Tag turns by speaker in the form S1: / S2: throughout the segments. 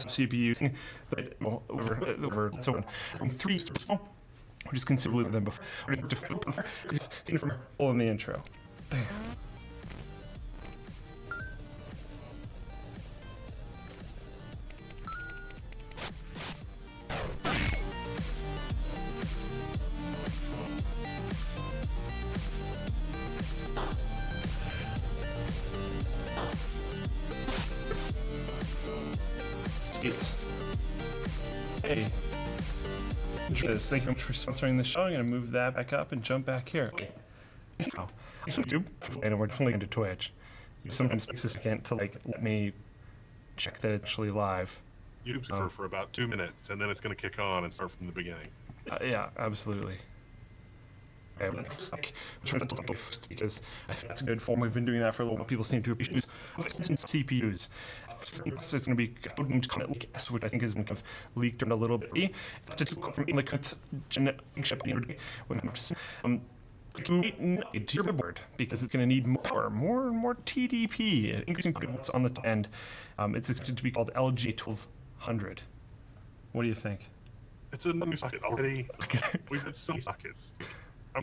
S1: CPU over so on. Three which is considerably better than before. We're going to from all in the intro. Bam. Hey. Thank you for sponsoring the show. I'm going to move that back up and jump back here. Okay. Oh. YouTube, and we're definitely into Twitch. It sometimes takes a second to let me check that it's actually live.
S2: YouTube's for about 2 minutes, and then it's going to kick on and start from the beginning.
S1: Yeah, absolutely. Okay, because I think that's a good form. We've been doing that for a little while. People seem to appreciate CPUs. So it's going to be which I think has been kind of leaked a little bit. From to your board because it's going to need more power, more TDP, increasing what's on the end. It's expected to be called LG1200. What do you think?
S2: It's a new socket already. We've had so many sockets.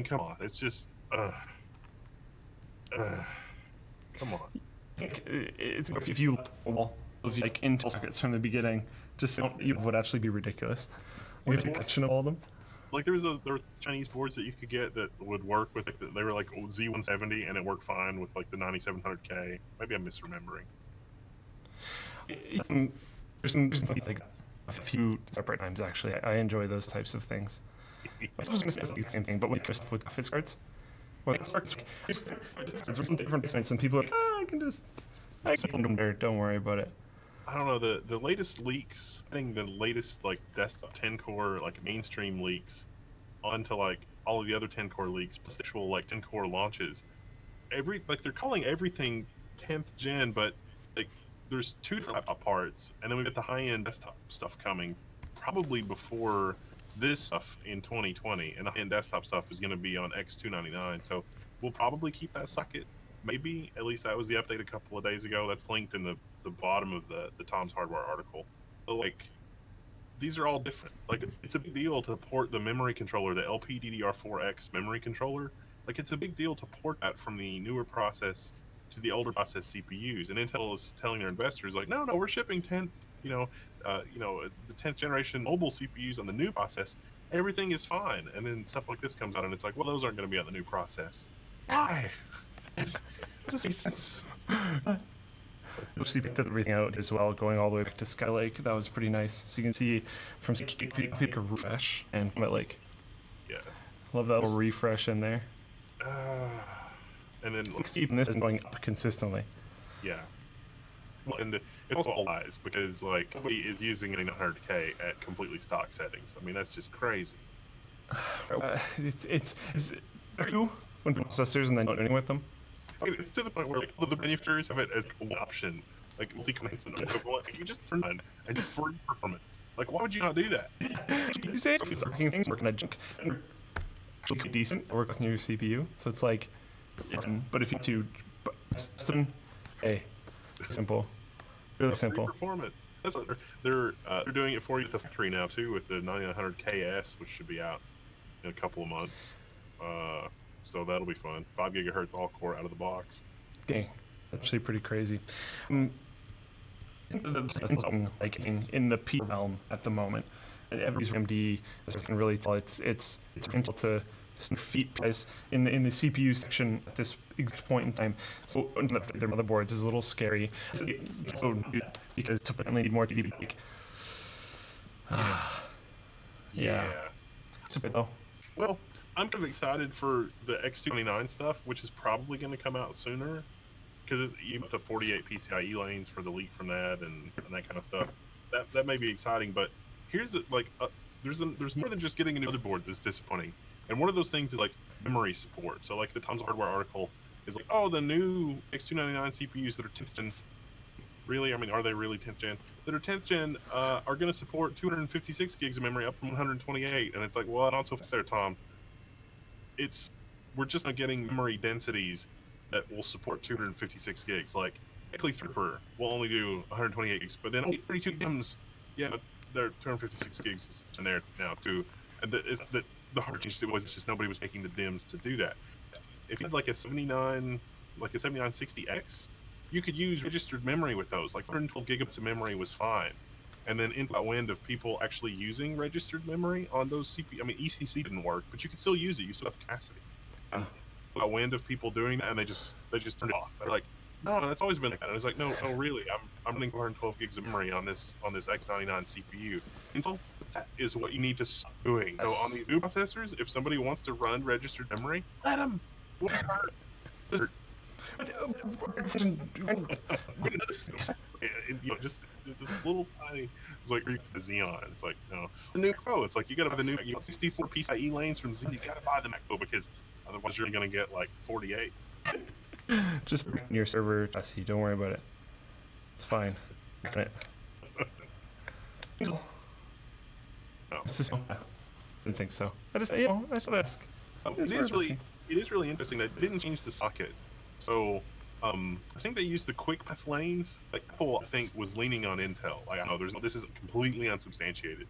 S2: Come on, it's just come on.
S1: It's if you of Intel sockets from the beginning, just you would actually be ridiculous. We have a collection of all of them.
S2: Like there were Chinese boards that you could get that would work with they were like Z170 and it worked fine with like the 9700K. Maybe I'm misremembering.
S1: There's some like a few separate times actually. I enjoy those types of things. I was going to say the same thing, but with graphics cards, well, there's some different placements, and people are like, I can just, don't worry about it.
S2: I don't know, the latest leaks, I think the latest like desktop 10-core like mainstream leaks onto like all of the other 10-core leaks, plus the actual like 10-core launches, they're calling everything 10th gen, but like there's two different laptop parts, and then we get the high-end desktop stuff coming probably before this stuff in 2020, and the high-end desktop stuff is going to be on X299, so we'll probably keep that socket. Maybe, at least that was the update a couple of days ago. That's linked in the bottom of the Tom's Hardware article. But like, these are all different. Like, it's a big deal to port the memory controller, the LPDDR4X memory controller. Like, it's a big deal to port that from the newer process to the older process CPUs. And Intel is telling their investors, like, no, we're shipping 10, the 10th generation mobile CPUs on the new process. Everything is fine. And then stuff like this comes out, and it's like, well, those aren't going to be on the new process. Why? It doesn't make sense.
S1: She picked everything out as well, going all the way back to Skylake. That was pretty nice. So you can see from a refresh and from Lake.
S2: Yeah.
S1: Love that little refresh in there.
S2: And then
S1: keeping this and going up consistently.
S2: Yeah. Well, and it's also all lies because like nobody is using an 900K at completely stock settings. I mean, that's just crazy.
S1: It's when processors and then don't do anything with them.
S2: It's to the point where like all the manufacturers have it as one option, like multi-commencement. You just turn on and just free performance. Like, why would you not do that?
S1: You say things working at junk actually decent work on your CPU, so it's like, but if you do, hey, simple, really simple.
S2: Performance. That's what they're doing it for you at the factory now too with the 9900KS, which should be out in a couple of months. So that'll be fun. 5 gigahertz all core out of the box.
S1: Dang, that's actually pretty crazy. Like in the P realm at the moment, every AMD can really tell it's potential to feet guys in the CPU section at this exact point in time. So their motherboards is a little scary. So because to apparently need more TDP. Yeah. It's a bit though.
S2: Well, I'm kind of excited for the X299 stuff, which is probably going to come out sooner, because you have the 48 PCIe lanes for the leak from that and that kind of stuff. That may be exciting, but here's there's more than just getting a new motherboard that's disappointing. And one of those things is like memory support. So like the Tom's Hardware article is like, oh, the new X299 CPUs that are 10th gen. Really? I mean, are they really 10th gen? That are 10th gen are going to support 256 gigs of memory up from 128. And it's like, well, not so fast there, Tom. it's we're just not getting memory densities that will support 256 gigs. Like actually Flipper will only do 128 gigs, but then only 32 DIMMs. Yeah, but they're 256 gigs is in there now too. And the hard change was just nobody was making the DIMMs to do that. If you had like a 7960X, you could use registered memory with those. Like 112 gigabytes of memory was fine. And then into that wind of people actually using registered memory on those CPU. I mean, ECC didn't work, but you could still use it. You still have capacity. And a wind of people doing that, and they just turned it off. They're like, no, that's always been like that. And I was like, no, really, I'm running 412 gigs of memory on this X99 CPU. And so that is what you need to stop doing. So on these new processors, if somebody wants to run registered memory, let them. What's hard? Just this little tiny. It's like the Xeon. It's like no, the new Pro. It's like you got to buy the new. You got 64 PCIe lanes from Xeon. You got to buy the MacBook because otherwise you're going to get like 48.
S1: Just your server, Jesse. Don't worry about it. It's fine. Right.
S2: No.
S1: I didn't think so. I just, I should ask.
S2: It is really interesting that it didn't change the socket. So, I think they used the quick path lanes. Like Apple, I think, was leaning on Intel. Like I know this is completely unsubstantiated,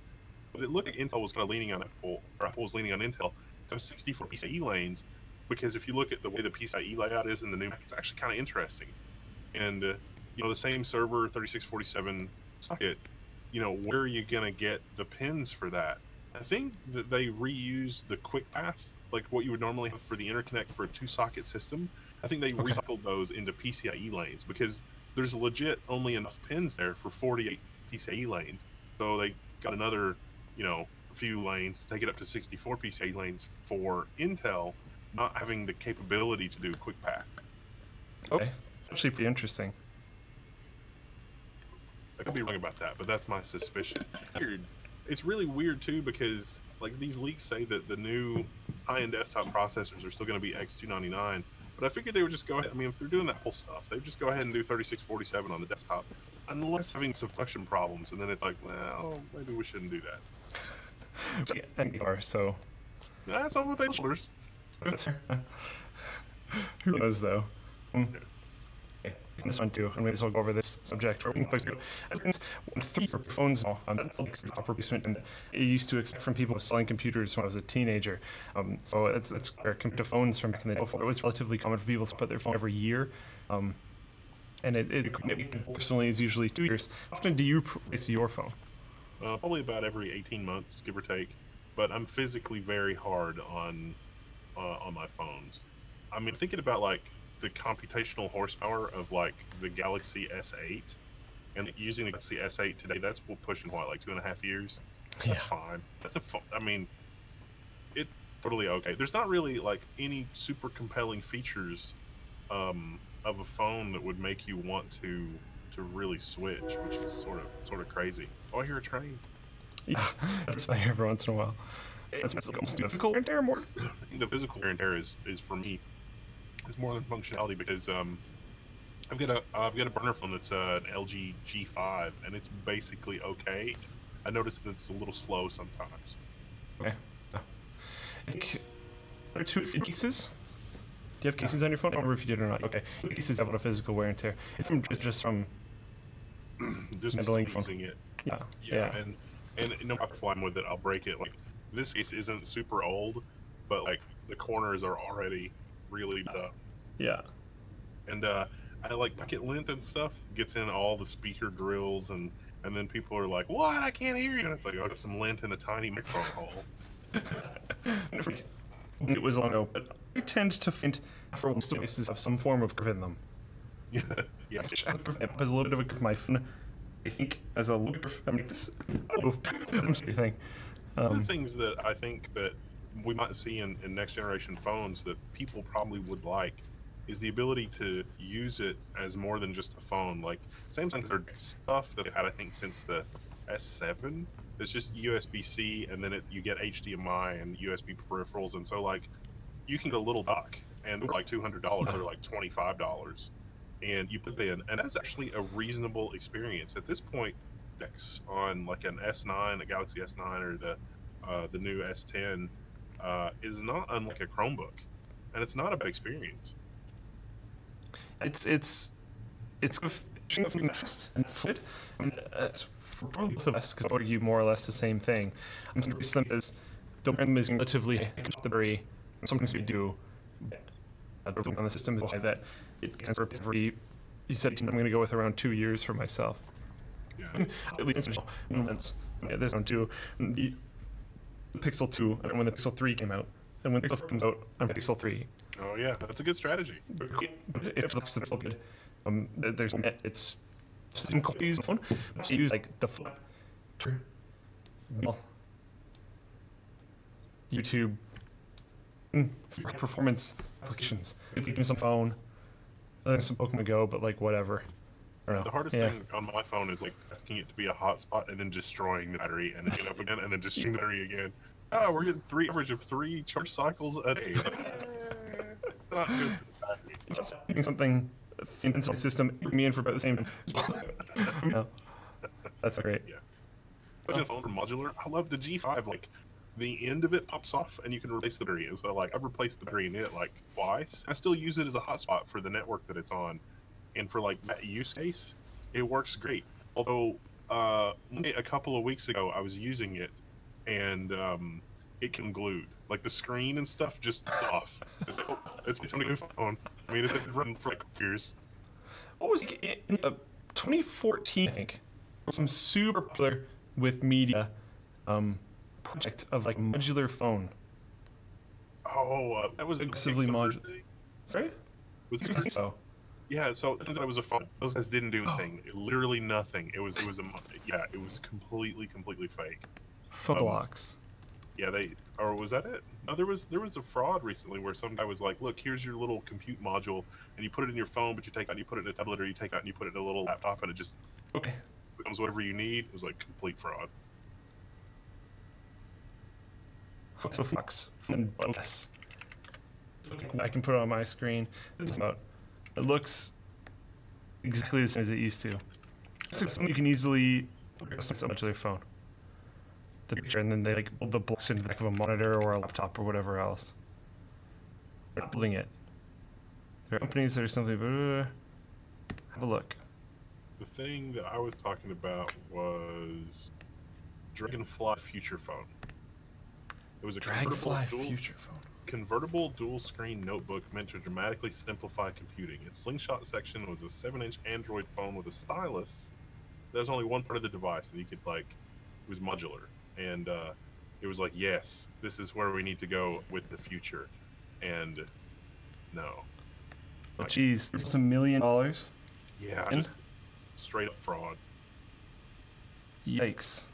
S2: but it looked like Intel was kind of leaning on Apple, or Apple was leaning on Intel to have 64 PCIe lanes. Because if you look at the way the PCIe layout is in the new Mac, it's actually kind of interesting. And the same server 3647 socket, where are you gonna get the pins for that? I think that they reused the quick path, like what you would normally have for the interconnect for a 2-socket system. I think they recycled those into PCIe lanes because there's legit only enough pins there for 48 PCIe lanes. So they got another, few lanes to take it up to 64 PCIe lanes for Intel, not having the capability to do quick path.
S1: Okay, actually pretty interesting.
S2: I could be wrong about that, but that's my suspicion. Weird. It's really weird too because like these leaks say that the new high-end desktop processors are still going to be X299, but I figured they would just go ahead. I mean, if they're doing that whole stuff, they would just go ahead and do 3647 on the desktop, unless having subtraction problems, and then it's like, well, maybe we shouldn't do that.
S1: And so
S2: That's all with their shoulders.
S1: Who knows though? Okay. This one too, and maybe we'll go over this subject. Three phones now, that's the top replacement, and it used to expect from people selling computers when I was a teenager. So it's compared to phones from back in the day. It was relatively common for people to put their phone every year, and it personally is usually 2 years. How often do you replace your phone?
S2: Probably about every 18 months, give or take. But I'm physically very hard on my phones. I mean, thinking about like the computational horsepower of like the Galaxy S8 and using the Galaxy S8 today, that's pushing like 2.5 years. That's fine. I mean, it's totally okay. There's not really like any super compelling features of a phone that would make you want to really switch, which is sort of crazy. Oh, I hear a train.
S1: Yeah, that's by every once in a while. It's almost difficult wear and tear more.
S2: I think the physical wear and tear is for me is more than functionality because I've got a burner phone that's an LG G5 and it's basically okay. I noticed that it's a little slow sometimes.
S1: Okay. Are there 2 cases? Do you have cases on your phone? I don't remember if you did or not. Okay. Cases have a physical wear and tear. It's just from handling
S2: using it.
S1: Yeah.
S2: And no matter if I'm with it, I'll break it. Like this case isn't super old, but like the corners are already really tough.
S1: Yeah.
S2: And I like bucket lint and stuff gets in all the speaker drills and then people are like, "What? I can't hear you." And it's like, "Oh, got some lint in a tiny microphone hole."
S1: It was long ago, but I tend to find for devices have some form of curve in them.
S2: Yeah.
S1: It has a little bit of a curve. My phone, I think, as a little curve. I mean, I don't know. Thing.
S2: One of the things that I think that we might see in next generation phones that people probably would like is the ability to use it as more than just a phone. Like Samsung's their stuff that they've had, I think, since the S7. It's just USB-C, and then you get HDMI and USB peripherals, and so like you can get a little dock, and they're like $200 or like $25, and you put it in, and that's actually a reasonable experience at this point. On like an S9, a Galaxy S9, or the new S10, is not unlike a Chromebook, and it's not a bad experience.
S1: It's fast and fluid. I mean, for probably both of us, because I argue more or less the same thing. I'm going to them as the RAM is relatively high the battery. Sometimes we do. On the system is that it can sort of every. You said I'm going to go with around 2 years for myself.
S2: Yeah.
S1: At least moments. There's on two. The Pixel 2, and when the Pixel 3 came out, and when the Pixel 4 comes out, I'm Pixel 3.
S2: Oh yeah, that's a good strategy.
S1: If it looks still good, there's it's system copies phone. You use like the flip, YouTube, performance applications. Give me some phone, some Pokemon Go, but like whatever. I don't know.
S2: The hardest thing on my phone is like asking it to be a hotspot and then destroying the battery and then get up again and then destroying the battery again. Oh, we're getting average of 3 charge cycles a day. Not good for the battery.
S1: That's something in the system me in for about the same time. No, that's great.
S2: Yeah. But phone for modular, I love the G5. Like the end of it pops off and you can replace the battery. So like I've replaced the battery in it like twice. I still use it as a hotspot for the network that it's on. And for like that use case, it works great. Although a couple of weeks ago, I was using it, and it came glued. Like the screen and stuff just off. It's a new phone. I mean, it's been running for like years.
S1: What was it in 2014? I think some super popular with media project of like modular phone.
S2: Oh, that was
S1: aggressively modular. Sorry,
S2: was
S1: I think so.
S2: Yeah, so it turns out it was a phone. Those guys didn't do anything. Literally nothing. It was completely fake.
S1: Photolocks.
S2: Yeah, or was that it? No, there was a fraud recently where some guy was like, "Look, here's your little compute module, and you put it in your phone, but you take out, and you put it in a tablet, or you take out and you put it in a little laptop, and it just becomes whatever you need." It was like complete fraud.
S1: So Fox and Bonus. I can put it on my screen. This is about. It looks exactly the same as it used to. It's something you can easily customize onto their phone. The picture, and then they like build the blocks in the back of a monitor or a laptop or whatever else. They're not building it. There are companies that are simply have a look.
S2: The thing that I was talking about was Dragonfly Future Phone. It was a
S1: Dragonfly Future Phone.
S2: Convertible dual-screen notebook meant to dramatically simplify computing. Its slingshot section was a 7-inch Android phone with a stylus. There was only one part of the device, and you could like, it was modular, and it was like, yes, this is where we need to go with the future, and no.
S1: Oh, jeez, this is $1 million.
S2: Yeah, just straight up fraud.
S1: Yikes.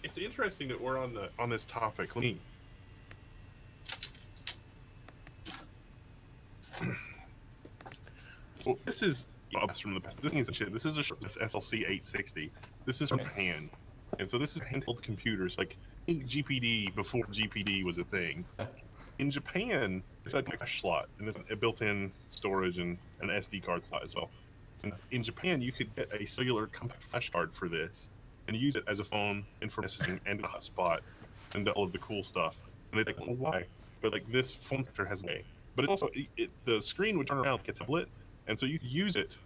S2: It's interesting that we're on this topic. Let me. So this is from the past. This is a SLC 860. This is from Japan, and so this is handheld computers like in GPD before GPD was a thing. In Japan, it's a flash slot and it's a built-in storage and an SD card slot as well. And in Japan, you could get a cellular compact flash card for this and use it as a phone and for messaging and a hotspot and all of the cool stuff. And they're like, well, why? But like this phone factor has a way. But it also the screen would turn around like a tablet, and so you could use it,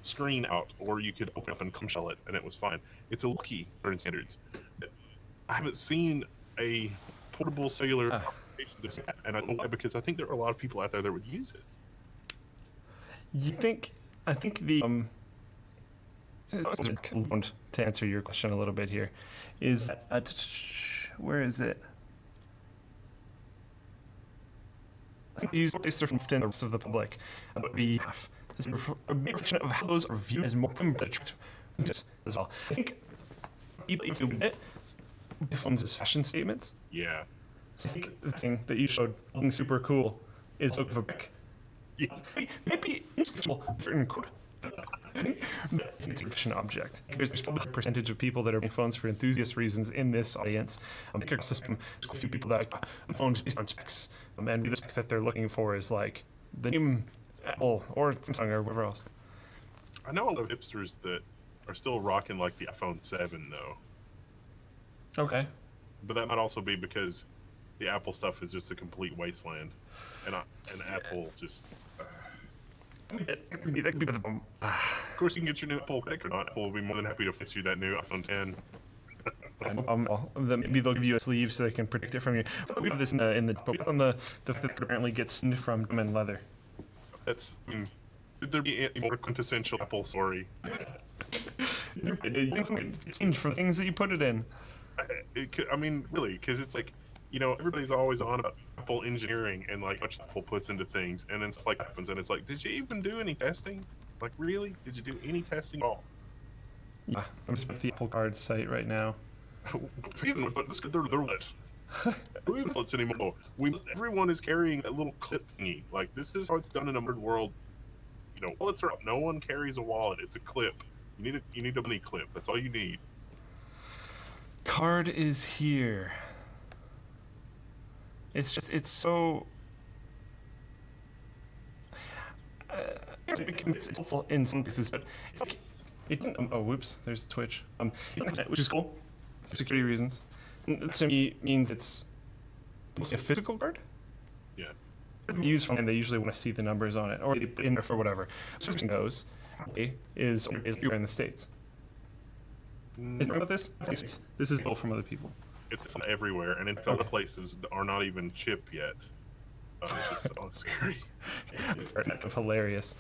S2: screen out, or you could open up and clamshell it, and it was fine. It's a lucky certain standards. I haven't seen a portable cellular application, and I don't know why, because I think there are a lot of people out there that would use it.
S1: I think the to answer your question a little bit here is where is it? Use from the rest of the public about the this a reflection of how those are viewed as more as well. I think if you read it, phones as fashion statements.
S2: Yeah.
S1: So I think the thing that you showed looking super cool is look of a brick. Yeah. Maybe it's certain code. It's an efficient object. There's probably a percentage of people that are buying phones for enthusiast reasons in this audience. System, there's a few people that like phones based on specs, and the spec that they're looking for is like the new Apple or Samsung or whatever else.
S2: I know a lot of hipsters that are still rocking like the iPhone 7 though.
S1: Okay.
S2: but that might also be because the Apple stuff is just a complete wasteland, and Apple just.
S1: That could be the problem.
S2: Of course, you can get your new Apple pick or not. Apple will be more than happy to fix you that new iPhone 10.
S1: Maybe they'll give you a sleeve so they can protect it from you. We have this in the on the that apparently gets from diamond leather.
S2: That's. Could there be a more quintessential Apple story?
S1: It's changed from things that you put it in.
S2: I mean, really, because it's like, everybody's always on about Apple engineering and like how much Apple puts into things, and then stuff like happens, and it's like, did you even do any testing? Like, really? Did you do any testing at all?
S1: Yeah, I'm just at the Apple Card site right now.
S2: They're lit. Who even lets anymore? Everyone is carrying that little clip thingy. Like, this is how it's done in a modern world. Wallets are up. No one carries a wallet. It's a clip. You need a money clip. That's all you need.
S1: Card is here. It's so. It's helpful in some cases, but it's like oh, whoops! There's Twitch. Which is cool for security reasons. To me, means it's a physical card.
S2: Yeah.
S1: Use from, and they usually want to see the numbers on it, or they put in there for whatever. So goes is in the States. Is about this? This is from other people.
S2: It's everywhere, and in other places are not even chipped yet. It's just so scary.
S1: Hilarious.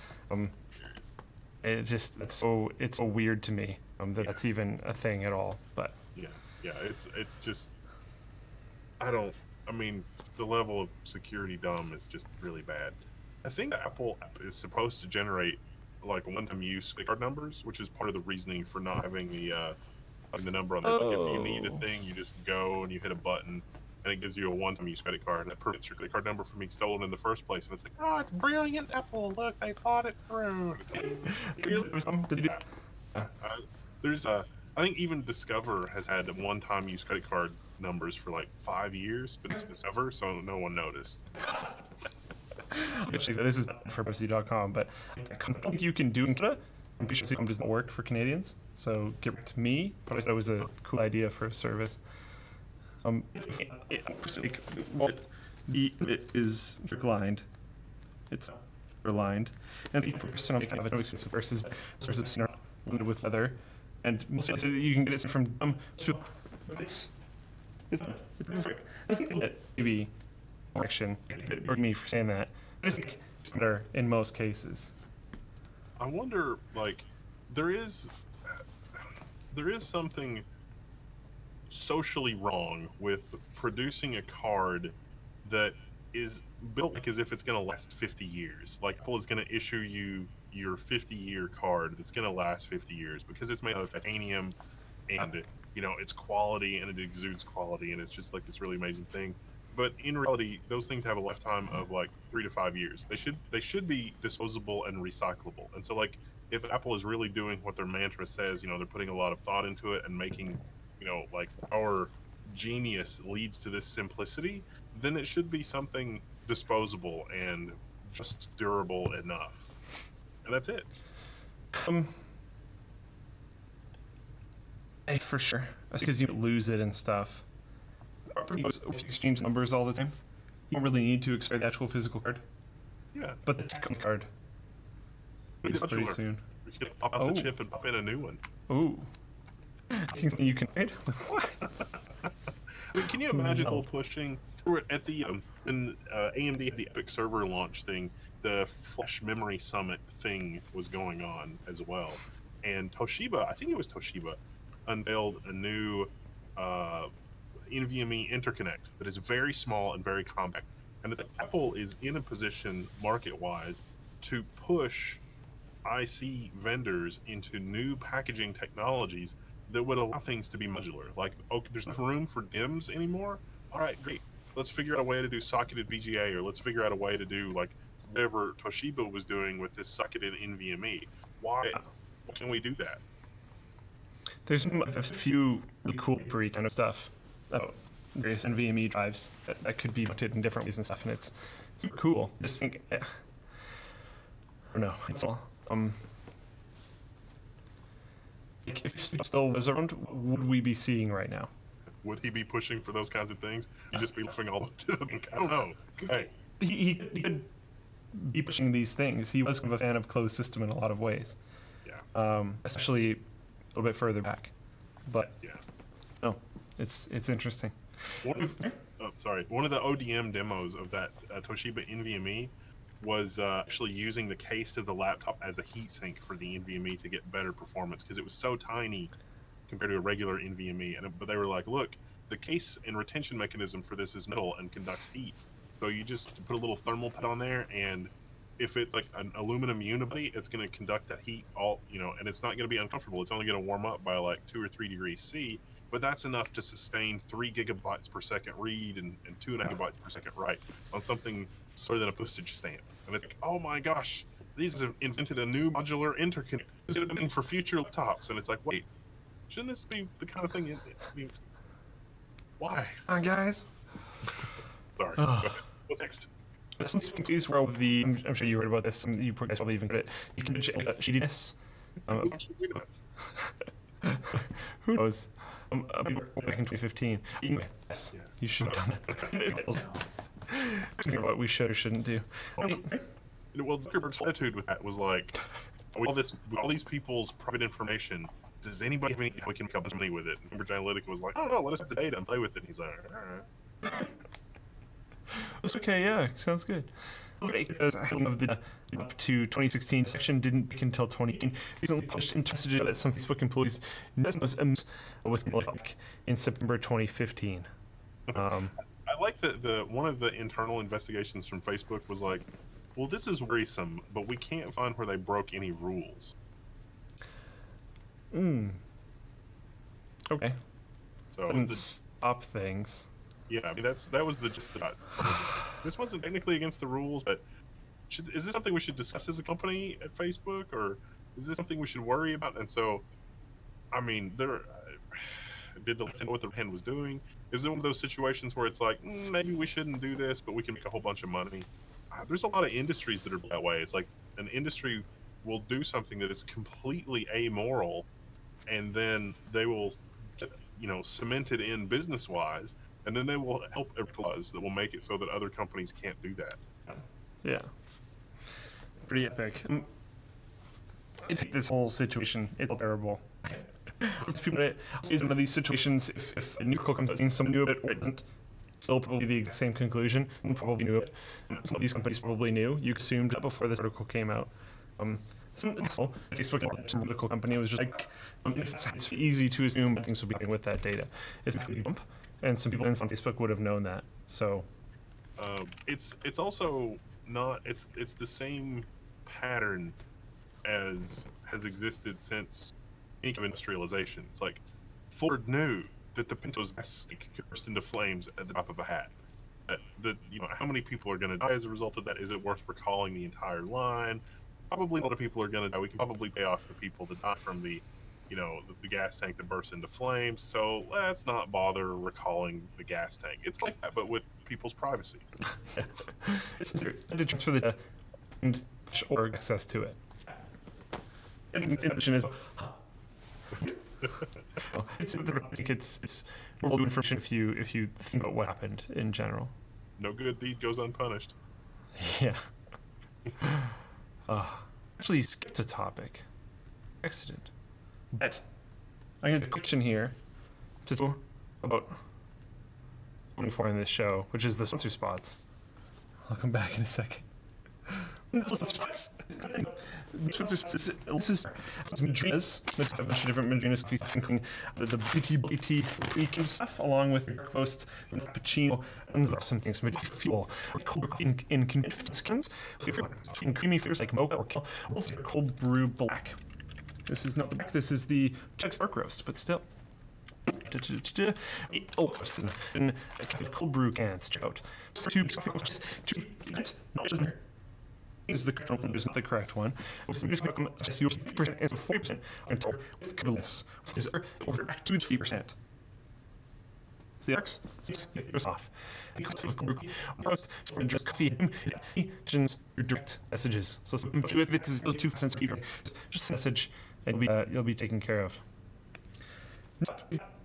S1: It's so weird to me that's even a thing at all. But
S2: yeah, it's just I mean, the level of security dumb is just really bad. I think Apple is supposed to generate like one-time use card numbers, which is part of the reasoning for not having the number on there. Like, if you need a thing, you just go and you hit a button, and it gives you a one-time use credit card, and that prevents your credit card number from being stolen in the first place. And it's like, oh, it's brilliant, Apple! Look, they thought it through. There's I think even Discover has had one-time use credit card numbers for like 5 years, but it's Discover, so no one noticed.
S1: Actually, this is for pussy.com, but I don't think you can do in Canada. I'm pretty sure it doesn't work for Canadians, so get back to me. But I thought it was a cool idea for a service. It is lined. It's lined, and the person kind of expensive versus lined with leather, and most you can get it from it's perfect. I think that maybe action or me for saying that. I just think it's better in most cases.
S2: I wonder, like, there is something socially wrong with producing a card that is built like as if it's going to last 50 years. Like, Apple is going to issue you your 50-year card that's going to last 50 years because it's made out of titanium, and it's quality, and it exudes quality, and it's just like this really amazing thing. But in reality, those things have a lifetime of like 3 to 5 years. They should be disposable and recyclable. And so, like, if Apple is really doing what their mantra says, they're putting a lot of thought into it and making, like, our genius leads to this simplicity, then it should be something disposable and just durable enough. And that's it.
S1: For sure. That's because you lose it and stuff. If you exchange numbers all the time, you don't really need to expect the actual physical card.
S2: Yeah.
S1: But the tech card is pretty soon.
S2: We can pop out the chip and pop in a new one.
S1: Ooh. You can trade? What?
S2: I mean, can you imagine people pushing? At the when AMD had the Epic server launch thing, the Flash Memory Summit thing was going on as well, and Toshiba, I think it was Toshiba, unveiled a new NVMe interconnect that is very small and very compact. And Apple is in a position, market-wise, to push IC vendors into new packaging technologies that would allow things to be modular. Like, there's no room for DIMMs anymore? All right, great. Let's figure out a way to do socketed VGA, or let's figure out a way to do, like, whatever Toshiba was doing with this socketed NVMe. Why can we do that?
S1: There's a few really cool papery kind of stuff. Various NVMe drives that could be mounted in different ways and stuff, and it's super cool. Just think, I don't know. It's all if it still was around, what would we be seeing right now?
S2: would he be pushing for those kinds of things? He'd just be laughing all the time. I don't know. Hey,
S1: He could be pushing these things. He was kind of a fan of closed system in a lot of ways, especially a little bit further back. But it's interesting.
S2: One of the ODM demos of that Toshiba NVMe was actually using the case of the laptop as a heatsink for the NVMe to get better performance because it was so tiny compared to a regular NVMe. But they were like, look, the case and retention mechanism for this is metal and conducts heat. So you just put a little thermal pad on there, and if it's like an aluminum unibody, it's going to conduct that heat and it's not going to be uncomfortable. It's only going to warm up by like 2 or 3 degrees C, but that's enough to sustain 3 gigabytes per second read and 2.5 gigabytes per second write on something sort than a postage stamp. And it's like, oh my gosh, these have invented a new modular interconnect. This is going for future laptops. And it's like, wait, shouldn't this be the kind of thing? Why?
S1: Hi guys.
S2: Sorry. Go ahead. What's next?
S1: Since these were all of the, I'm sure you heard about this, and you guys probably even heard it. You can check shadiness. Who knows? Back in 2015. Anyway, yes, you should have done it. Think about what we should or shouldn't do.
S2: Well, Zuckerberg's attitude with that was like, with all these people's private information, does anybody have any we can make a bunch of money with it? And Cambridge Analytica was like, I don't know, let us have the data and play with it. And he's like, all right.
S1: That's okay, yeah, sounds good. Because of the up to 2016 section didn't begin until 2018. Recently published into messages that some Facebook employees with in September 2015.
S2: I like that one of the internal investigations from Facebook was like, well, this is worrisome, but we can't find where they broke any rules.
S1: Okay.
S2: So
S1: Didn't stop things.
S2: Yeah, I mean that was the gist of that. This wasn't technically against the rules, but is this something we should discuss as a company at Facebook, or is this something we should worry about? And so, I mean, did the know what the hand was doing? Is it one of those situations where it's like maybe we shouldn't do this, but we can make a whole bunch of money? There's a lot of industries that are that way. It's like an industry will do something that is completely amoral, and then they will, cement it in business-wise. And then they will help clause that will make it so that other companies can't do that.
S1: Yeah. Pretty epic. I think this whole situation is terrible. It's one of these situations, if a new article comes out saying someone knew it or it doesn't, still probably the exact same conclusion, and probably knew it. Some of these companies probably knew. You assumed that before this article came out. Facebook and the article company was just like, it's easy to assume things will be happening with that data. It's a bump. And some people on Facebook would have known that. So,
S2: it's also not. It's the same pattern as has existed since industrialization. It's like Ford knew that the Pinto's gas tank could burst into flames at the drop of a hat. How many people are going to die as a result of that? Is it worth recalling the entire line? Probably a lot of people are going to die. We can probably pay off the people that die from the gas tank that bursts into flames. So let's not bother recalling the gas tank. It's like that, but with people's privacy.
S1: It's to transfer the data and or access to it. And the addition is, it's more information if you think about what happened in general.
S2: No good deed goes unpunished.
S1: Yeah. Actually, skipped a topic. Accident. But I'm going to do a question here to talk about 24 in this show, which is the sponsor spots. I'll come back in a second. Sponsor spots. This is Madrinas. There's a bunch of different Madrinas, including the BT pre-game stuff, along with your post Pacino and some things. Fuel, in convenience skins, creamy flavors like mocha or cold brew black. This is not the back, this is the Czech Spark Roast, but still. And cold brew cans, check out. Is the correct one, is not the correct one. Just 50% and 40% until less. Is over back to 3%. See the X? It goes off. Post for coffee your direct messages. So do it because it's 2 cents a just message and you'll be taken care of.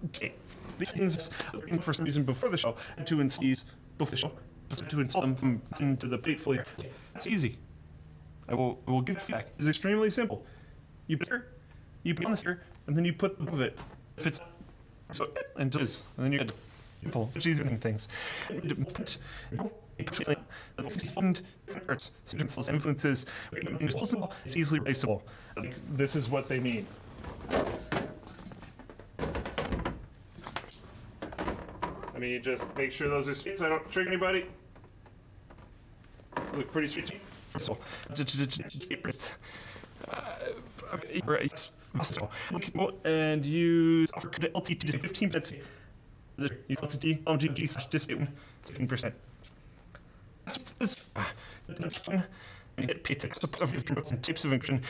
S1: okay, these things for some reason before the show, and to install these before the show, to install them from into the plate fully. It's easy. I will give feedback. It's extremely simple. You put here, you put on the sticker, and then you put above it. If it's so, and it is, and then you get simple. It's easy things. Influences. It's easily erasable. This is what they mean. Let me just make sure those are straight so I don't trick anybody. Look pretty straight. So, and use offer code LTT 15%. You LTT OMG/display 15%. Get paid types of encryption,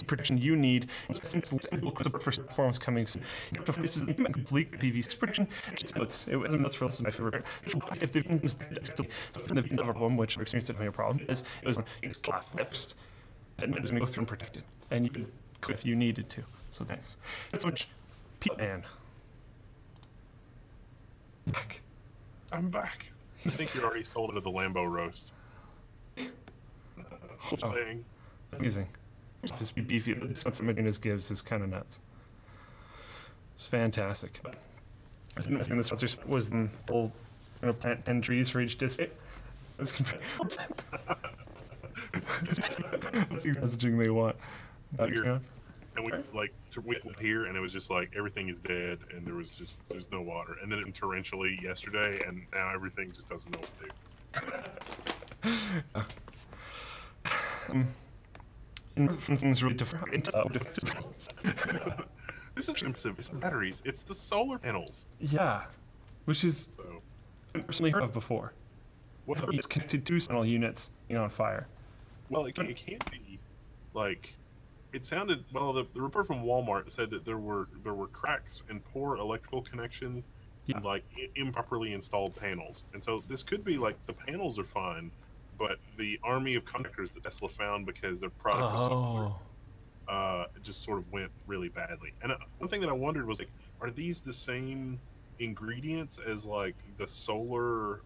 S1: protection you need, for performance coming soon. This is complete PV prediction. It wasn't nuts for my favorite. If they've been the other one, which experienced it from your problem, is it was first. And it's going to go through and protect it. And you could click if you needed to. So thanks. That's which man. Back.
S2: I'm back. I think you already sold it at the Lambo roast. I'm saying.
S1: Amazing. This beefy. This what Medina's gives is kind of nuts. It's fantastic. I think the sponsor was the whole plant 10 trees for each district. That's the messaging they want.
S2: And we went here, and it was just like everything is dead, and there's no water, and then it torrentially yesterday, and now everything just doesn't know what to do.
S1: Things really different.
S2: This is expensive. It's the batteries. It's the solar panels.
S1: Yeah, which is personally heard of before.
S2: What
S1: it's connected to panel units on fire.
S2: Well, it can't be like. It sounded well. The report from Walmart said that there were cracks and poor electrical connections, and like improperly installed panels. And so this could be like the panels are fine, but the army of contractors that Tesla found because their product was just sort of went really badly. And one thing that I wondered was like, are these the same ingredients as like the solar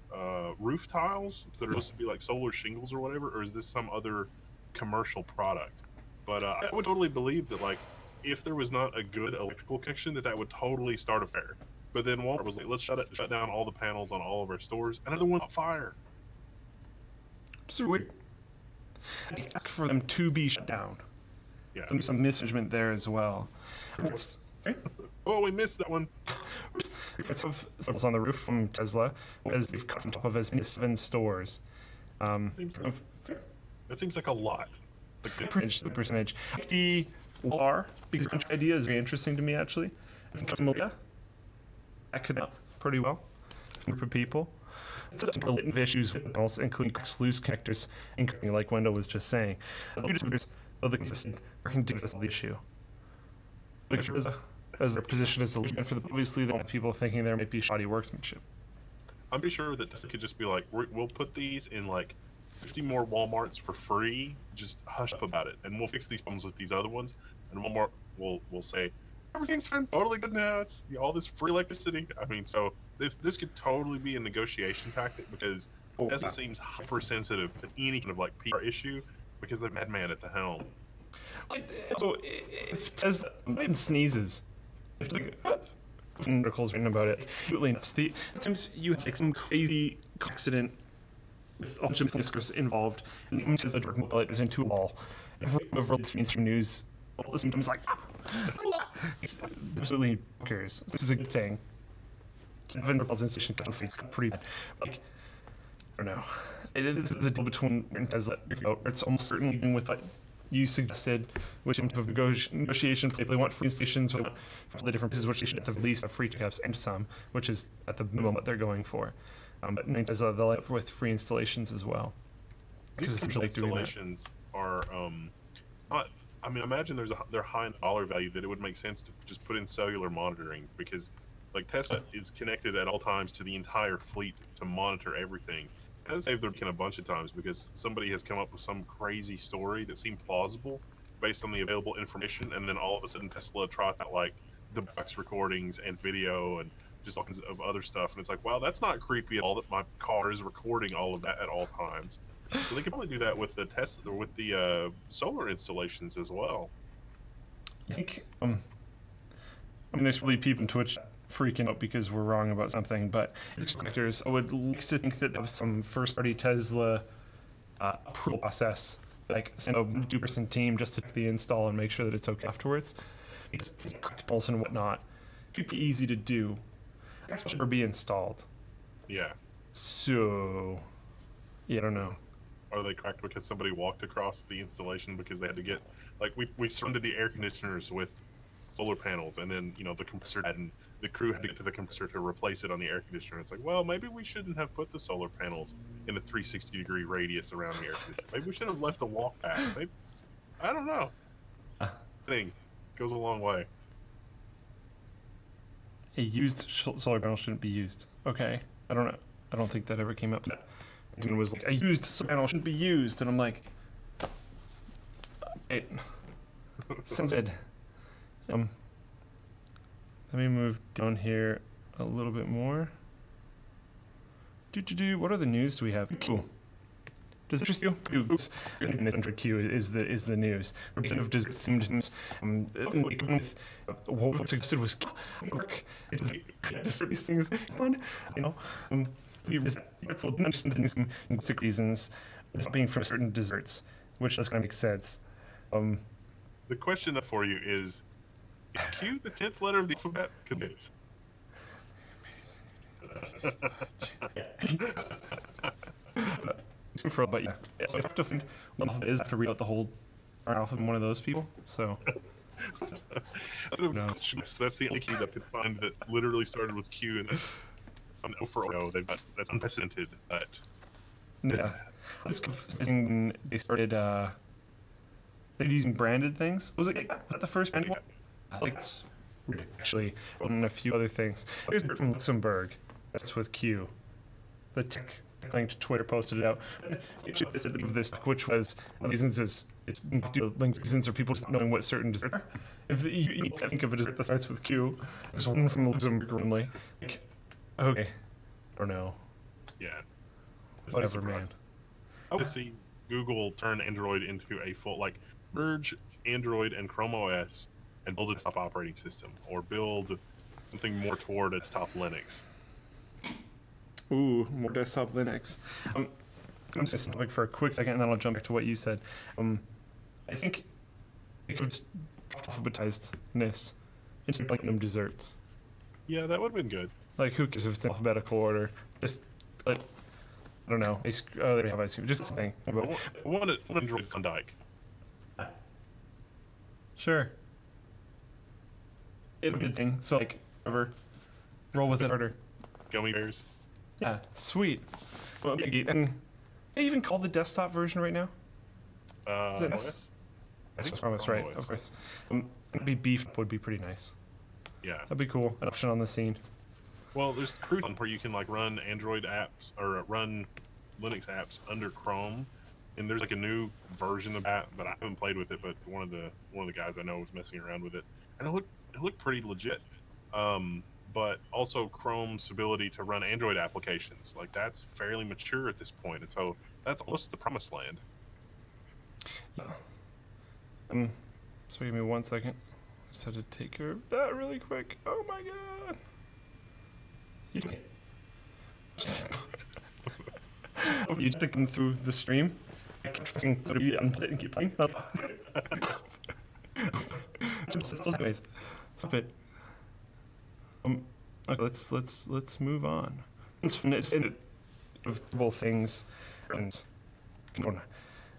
S2: roof tiles that are supposed to be like solar shingles or whatever, or is this some other commercial product? But I would totally believe that, like, if there was not a good electrical connection, that would totally start a fire. But then Walmart was like, let's shut down all the panels on all of our stores. Another one on fire.
S1: So weird. Ask for them to be shut down.
S2: Yeah.
S1: There's some mismanagement there as well.
S2: Oh, we missed that one.
S1: It's on the roof from Tesla, as they've cut on top of as many as 7 stores.
S2: That seems like a lot.
S1: The percentage. The R, because the idea is very interesting to me, actually. I think that could help pretty well for a group of people. It's a lot of issues with panels, including loose connectors, including like Wendell was just saying. Other consistent working to this the issue. As their position as a lead, for obviously the people thinking there might be shoddy workmanship.
S2: I'm pretty sure that this could just be like, we'll put these in like 50 more Walmarts for free. Just hush up about it, and we'll fix these problems with these other ones. And Walmart will say everything's fine, totally good now. It's all this free electricity. I mean, so this could totally be a negotiation tactic because Tesla seems hypersensitive to any kind of like PR issue because they're madman at the helm.
S1: So if Tesla sneezes, if like articles written about it, sometimes you have like some crazy accident with all the business involved, and Tesla direct mobile is into a wall. Over the mainstream news, all the symptoms like absolutely cares. This is a good thing. Vanderbilt's institution pretty bad. Like, I don't know. It is a deal between and Tesla. It's almost certainly with like you suggested, which in terms of negotiation, they want free stations for the different pieces, which they should at the least have free checkups and some, which is at the minimum what they're going for. But Tesla, they'll have with free installations as well.
S2: These installations are, I mean, imagine they're high in dollar value that it would make sense to just put in cellular monitoring because, like, Tesla is connected at all times to the entire fleet to monitor everything. And that's saved their a bunch of times because somebody has come up with some crazy story that seemed plausible based on the available information, and then all of a sudden Tesla trot out like the box recordings and video and just all kinds of other stuff. And it's like, wow, that's not creepy at all that my car is recording all of that at all times. So they could probably do that with the Tesla or with the solar installations as well.
S1: I think, I mean, there's really people on Twitch freaking out because we're wrong about something, but as collectors, I would like to think that of some first-party Tesla approval process, like send a 2-person team just to do the install and make sure that it's okay afterwards. Because collectibles and whatnot, it'd be easy to do. Actually, should be installed.
S2: Yeah.
S1: So, yeah, I don't know.
S2: Are they cracked because somebody walked across the installation because they had to get, like, we surrounded the air conditioners with solar panels, and then, you know, the compressor had, and the crew had to get to the compressor to replace it on the air conditioner. It's like, well, maybe we shouldn't have put the solar panels in a 360-degree radius around the air conditioner. Maybe we should have left the walk path. Maybe, I don't know. Thing goes a long way.
S1: A used solar panel shouldn't be used. Okay, I don't know. I don't think that ever came up. It was like, a used solar panel shouldn't be used, and I'm like, it sounds good. Let me move down here a little bit more. What other news do we have? Cool. Does it interest you? Q is the news. We're kind of themed news. What was suggested was work. It does these things. Come on, you know. It's interesting things in reasons, just being for certain desserts, which does kind of make sense.
S2: The question for you is Q the 10th letter of the alphabet? Because it is.
S1: But yeah, so I have to find what alphabet is. I have to read out the whole alphabet. I'm one of those people, so.
S2: No. That's the only key that I could find that literally started with Q, and that's that's unprecedented. But
S1: yeah, that's when they started. They're using branded things. Was it the first branded one? Like it's weird, actually, and a few other things. Here's from Luxembourg. That's with Q. The tech link to Twitter posted it out. This, which was reasons is it's reasons are people just knowing what certain desserts are. If you think of a dessert that starts with Q, there's one from Luxembourg randomly. Like, okay, or no.
S2: Yeah.
S1: Whatever, man.
S2: I would see Google turn Android into a full, like, merge Android and Chrome OS and build a desktop operating system, or build something more toward a desktop Linux.
S1: Ooh, more desktop Linux. I'm just like for a quick second, and then I'll jump back to what you said. I think it could alphabetizedness into like them desserts.
S2: Yeah, that would have been good.
S1: Like who cares if it's in alphabetical order? Just like I don't know. They have ice cream. Just something.
S2: One Android Klondike.
S1: Sure. It's a good thing. So like, whatever. Roll with it harder.
S2: Gummy bears.
S1: Yeah, sweet. Well, and they even call the desktop version right now. Is it
S2: OS?
S1: I think it's right, of course. Maybe beef would be pretty nice.
S2: Yeah,
S1: that'd be cool. An option on the scene.
S2: Well, there's Crouton where you can like run Android apps or run Linux apps under Chrome, and there's like a new version of that. But I haven't played with it. But one of the guys I know was messing around with it, and it looked pretty legit. But also Chrome's ability to run Android applications, like that's fairly mature at this point, and so that's almost the promised land.
S1: Yeah. So give me 1 second. Just had to take care of that really quick. Oh my god. You just come through the stream. I kept pressing unplay and keep playing. Anyways, stop it. Okay, let's move on. It's inevitable things and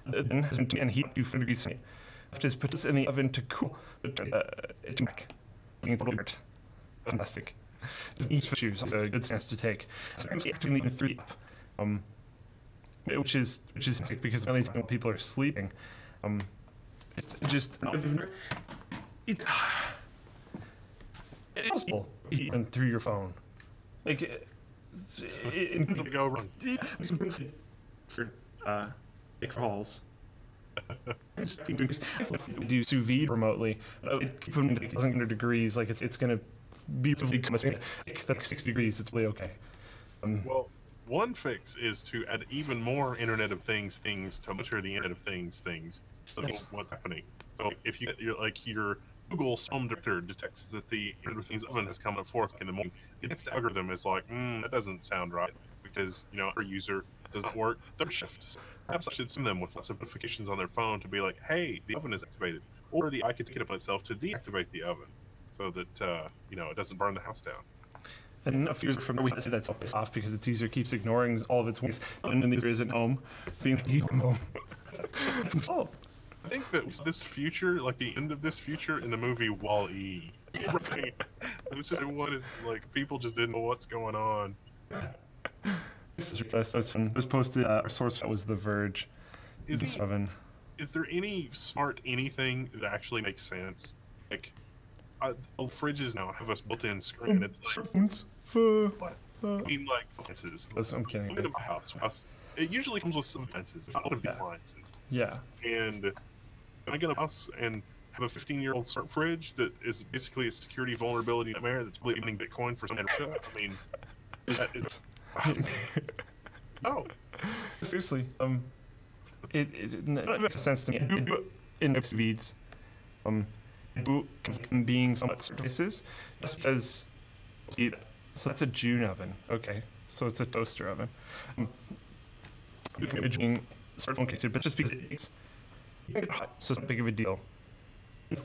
S1: and heat 2 degrees. After put this in the oven to cool, it back. Fantastic. Each choose is a good stance to take. Sometimes acting even 3 up, which is sick because really when people are sleeping, it's just it's possible even through your phone, like it
S2: go run
S1: for calls. If we do sous vide remotely, keep them to 100 degrees. Like it's gonna be like 60 degrees. It's really okay.
S2: Well, one fix is to add even more Internet of Things to monitor the Internet of Things. So
S1: Yes.
S2: what's happening. So if your Google Home Director detects that the Internet of Things oven has come at 4 in the morning, it gets the algorithm is like, that doesn't sound right because our user doesn't work third shift. So perhaps I should send them with lots of notifications on their phone to be like, hey, the oven is activated, or the I could take it upon itself to deactivate the oven so that it doesn't burn the house down.
S1: And a few years from now, we say that's pissed off because its user keeps ignoring all of its ways, and the user isn't home, being like, you come home. Oh.
S2: I think that this future, like the end of this future in the movie Wall-E. Right. It's just what is like people just didn't know what's going on.
S1: This is fun. It was posted. Our source was The Verge.
S2: Is there any smart anything that actually makes sense? Like, fridges now have a built-in screen. It's like, what? I mean, like appliances.
S1: I'm kidding.
S2: Look at my house. It usually comes with some appliances, a lot of appliances.
S1: Yeah.
S2: And when I get a house and have a 15-year-old smart fridge that is basically a security vulnerability nightmare that's really earning Bitcoin for some Russia, I mean, it's oh,
S1: seriously, it makes sense to me. In speeds, being somewhat services, just because. See, so that's a June oven. Okay, so it's a toaster oven. You can imaging smartphone connected, but just because it's hot, so it's not big of a deal. You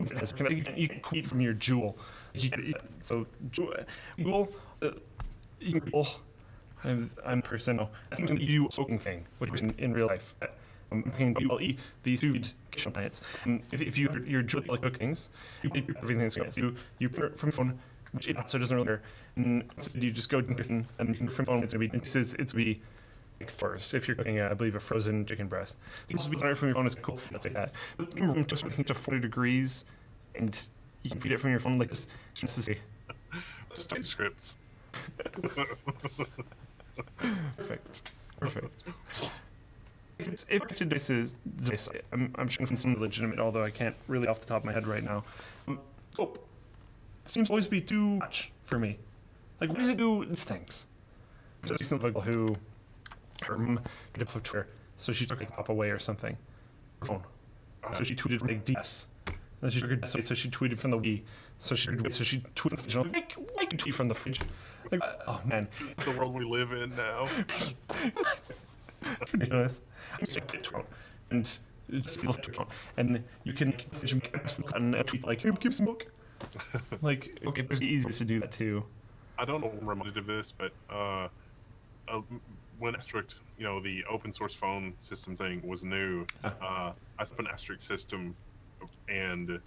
S1: can eat from your Joule. So Joule, you can. I'm personal. I think you soaking thing, which is in real life. You will eat the sous vide kitchen appliance. If you're Joule like cook things, you keep everything. So you put it from your phone, which so it doesn't really matter. And you just go and you can from phone. It's gonna be like first if you're cooking, I believe, a frozen chicken breast. This will be from your phone. It's cool. That's like that. But remember, just to 40 degrees, and you can feed it from your phone like this. Just to see.
S2: Just scripts.
S1: Perfect. If this is, I'm showing from something legitimate, although I can't really off the top of my head right now. Soap seems to always be too much for me. Like, why does it do these things? There's something like who her mom did a Twitter, so she took a pop away or something. Her phone. So she tweeted from like DS. Then she took her DS, so she tweeted from the Wii. So she tweeted from the fridge. Like, why can you tweet from the fridge? Like, oh man.
S2: This is the world we live in now.
S1: Ridiculous. And just feel and you can and tweet like, keep some milk. Like, okay, it's easy to do that too.
S2: I don't know what I'm reminded of this, but when Asterisk, the open source phone system thing was new, I set up an Asterisk system, and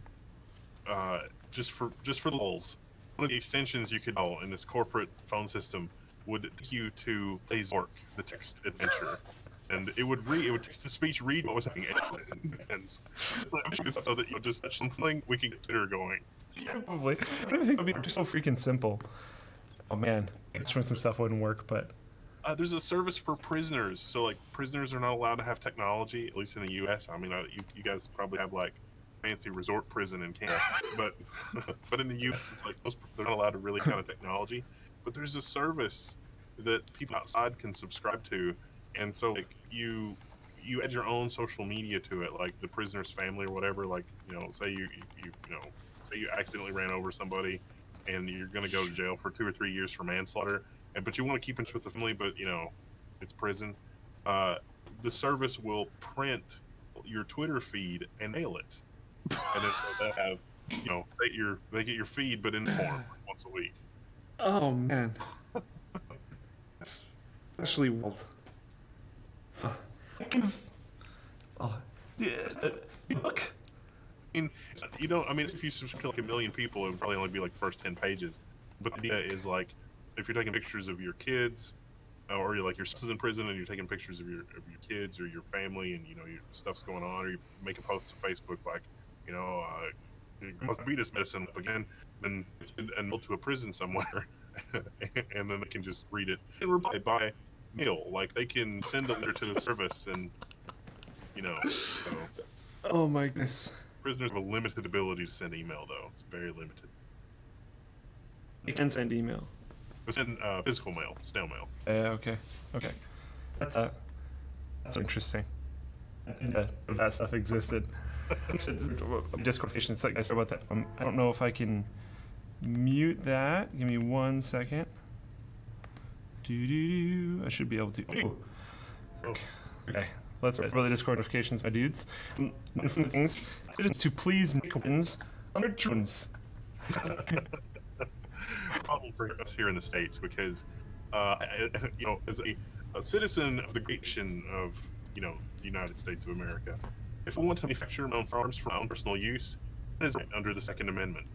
S2: just for the lulz, one of the extensions you could install in this corporate phone system would take you to play Zork, the text adventure, and it would text to speech read what was happening, and so that just touch something, we can get Twitter going.
S1: Yeah, probably. I don't think it would be just so freaking simple. Oh man, instruments and stuff wouldn't work, but
S2: there's a service for prisoners. So like prisoners are not allowed to have technology, at least in the U.S. I mean, you guys probably have like fancy resort prison in Canada, but in the U.S. it's like they're not allowed to really kind of technology. But there's a service that people outside can subscribe to, and so like you add your own social media to it, like the prisoner's family or whatever. Like say you accidentally ran over somebody, and you're going to go to jail for 2 or 3 years for manslaughter, but you want to keep in touch with the family, but it's prison. The service will print your Twitter feed and mail it, and then so they have they get your feed but in form once a week.
S1: Oh man, that's actually wild. Huh. Oh, yeah. Look.
S2: I mean, if you subscribe to like 1 million people, it would probably only be like the first 10 pages. But the idea is like, if you're taking pictures of your kids, or you're like your son's in prison and you're taking pictures of your kids or your family, and your stuff's going on, or you make a post to Facebook like, you must beat this medicine up again, then it's been enrolled to a prison somewhere, and then they can just read it and reply by mail. Like they can send a letter to the service, and so.
S1: Oh my goodness.
S2: Prisoners have a limited ability to send email, though. It's very limited.
S1: They can send email.
S2: But send physical mail, snail mail.
S1: Okay. Okay. That's interesting. That stuff existed. Discord notifications. Like I said about that. I don't know if I can mute that. Give me 1 second. I should be able to. Ooh. Okay. Let's about the Discord notifications, my dudes. One of the things citizens to please make wins under drones.
S2: Problem for us here in the States because, as a citizen of the great nation of, the United States of America, if I want to manufacture my own firearms for my own personal use, that is right under the Second Amendment.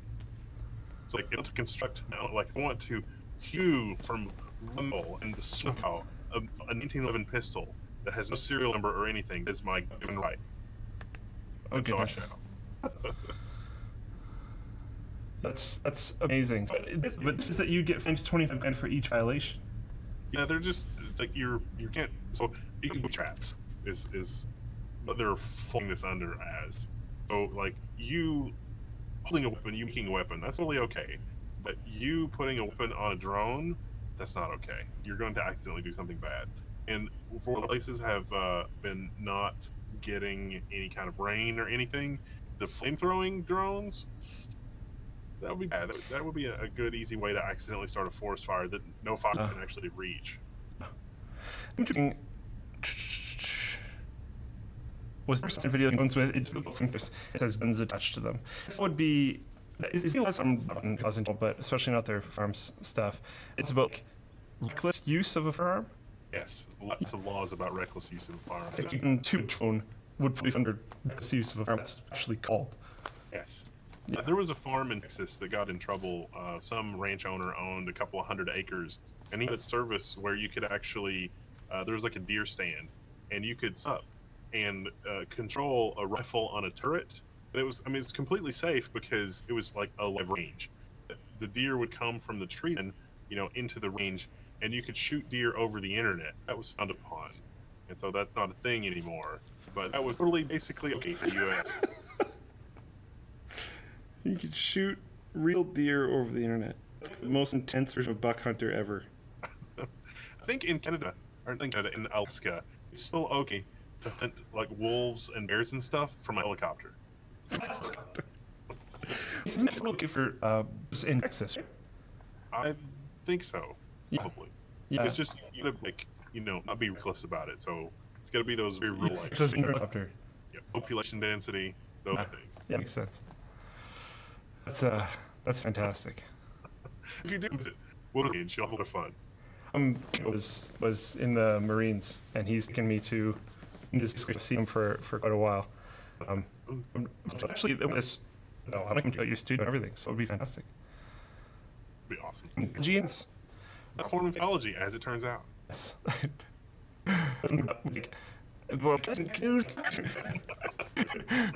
S2: So, if I want to construct, if I want to hew from rumble and the snow a 1911 pistol that has no serial number or anything, is my given right.
S1: Okay,
S2: so I shall.
S1: That's amazing. But this is that you get fined $25,000 for each violation.
S2: Yeah, they're just, it's like you can't, so ego traps is what they're falling this under as. So like you holding a weapon, you making a weapon, that's totally okay. But you putting a weapon on a drone, that's not okay. You're going to accidentally do something bad. And for places have been not getting any kind of rain or anything, the flame-throwing drones, that would be bad. That would be a good, easy way to accidentally start a forest fire that no fire can actually reach.
S1: Interesting. Was there some video guns with it says guns attached to them? This would be is less on causing trouble, but especially not their farms stuff. It's about reckless use of a firearm.
S2: Yes, lots of laws about reckless use of a firearm.
S1: I think even two drone would be under reckless use of a firearm. That's actually called.
S2: Yes. Yeah. There was a farm in Texas that got in trouble. Some ranch owner owned a couple of 100 acres, and he had a service where you could actually, there was like a deer stand, and you could set up and control a rifle on a turret. And it's completely safe because it was like a live range. The deer would come from the tree and, into the range, and you could shoot deer over the internet. That was frowned upon. And so that's not a thing anymore. But that was totally basically okay for the U.S.
S1: You could shoot real deer over the internet. It's the most intense version of buck hunter ever.
S2: I think in Canada, in Alaska, it's still okay to hunt like wolves and bears and stuff from a helicopter.
S1: Isn't it okay for in Texas? Right?
S2: I think so. Probably.
S1: Yeah.
S2: It's just you gotta not be reckless about it. So it's gotta be those very real life.
S1: Because in helicopter.
S2: Yeah, population density, those things.
S1: Yeah, makes sense. That's fantastic.
S2: If you do it, what a range, you'll have a lot of fun.
S1: Was in the Marines, and he's taken me to just see him for quite a while. Actually, I'm going to go your studio and everything, so it would be fantastic.
S2: It'd be awesome.
S1: Genes.
S2: A form of theology, as it turns out.
S1: Yes. It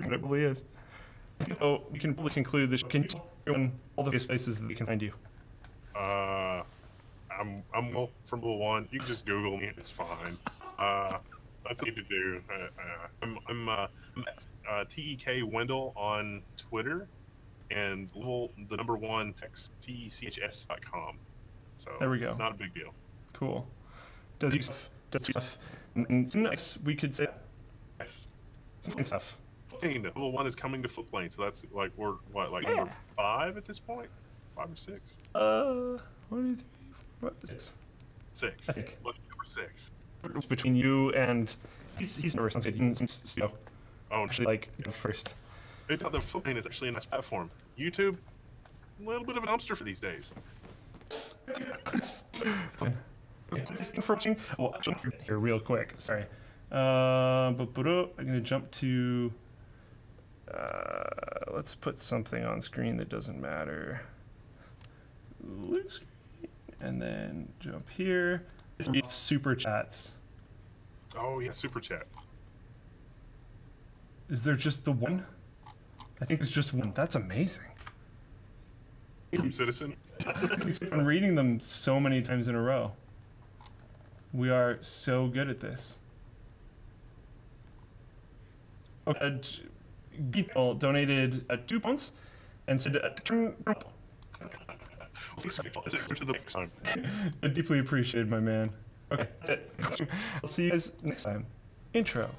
S1: probably is. So we can probably conclude this. Can you tell everyone all the various places that we can find you?
S2: I'm Will from Level 1. You can just Google me. It's fine. That's what you need to do. I'm at TEK Wendell on Twitter, and the number 1 text techs.com. So
S1: there we go.
S2: Not a big deal.
S1: Cool. Does you stuff? Nice. We could say
S2: Yes.
S1: some stuff.
S2: Level 1 is coming to Footplane, so that's like we're number 5 at this point, 5 or 6.
S1: 1, 2, 3, 4, 6.
S2: 6.
S1: I think.
S2: Look, number 6.
S1: Between you and he's never sounds good. He's
S2: Oh,
S1: actually first.
S2: The Footplane is actually a nice platform. YouTube, a little bit of a dumpster for these days.
S1: Well, actually, here real quick. Sorry. I'm gonna jump to. Let's put something on screen that doesn't matter. And then jump here. Super chats.
S2: Oh yeah, super chat.
S1: Is there just the one? I think there's just one. That's amazing.
S2: Citizen.
S1: He's been reading them so many times in a row. We are so good at this. Okay, People donated 2 pounds and said, turn purple.
S2: To the next time.
S1: I deeply appreciated, my man. Okay, that's it. I'll see you guys next time. Intro.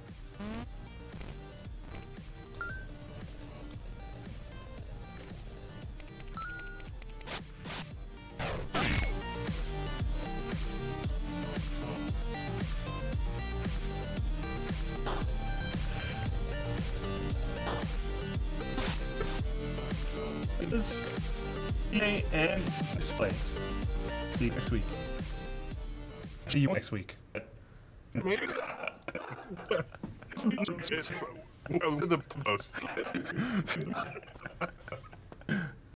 S1: This and display. See you next week. See you next week.
S2: The post.